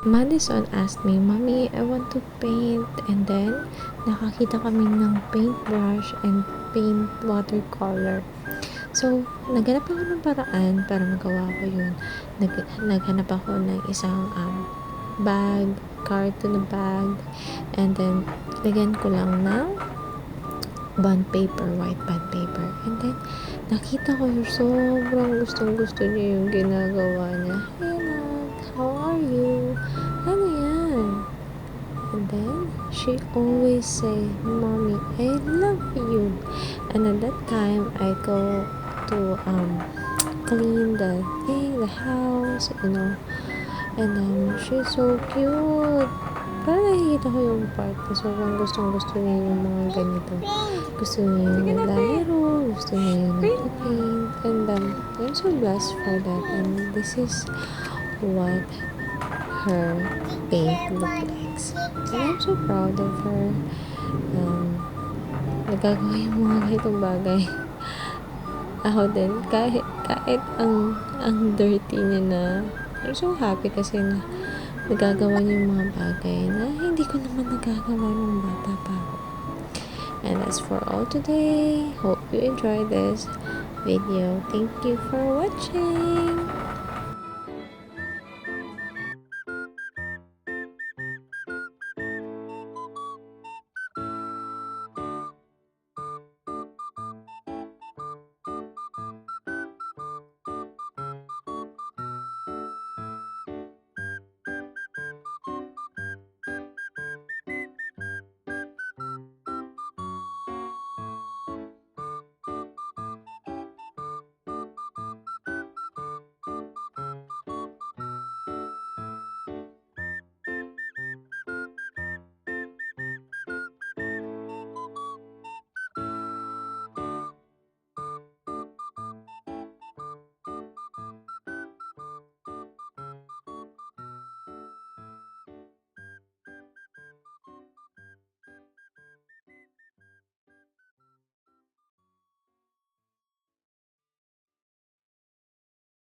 Madison asked me, "Mommy, I want to paint." And then, nakakita kami ng paintbrush and paint watercolor. So, naghanap ako ng paraan para magawa ko yun. Naghanap ako ng isang bag, carton bag, and then, lagyan ko lang ng bond paper, white bond paper. And then, nakita ko yung sobrang gustong-gusto niya yung ginagawa niya. Hey, Love, how are you? Ano yan? And then, she always say, "Mommy, I love you." And at that time, I go to clean the house, And then, she's so cute. Parang nakikita ko yung part na sobrang gustong-gusto niya yung mga ganito. Gusto niya yung naglalaro, gusto niya yung nagpapaint. And I'm so blessed for that. And this is what her paint look like. And I'm so proud of her. Nagagawa yung mga ganitong bagay. Ako din, kahit ang dirty niya na, I'm so happy kasi na nagagawa niya yung mga bagay na hindi ko naman nagagawa nung bata pa ako. And that's for all today. Hope you enjoy this video. Thank you for watching.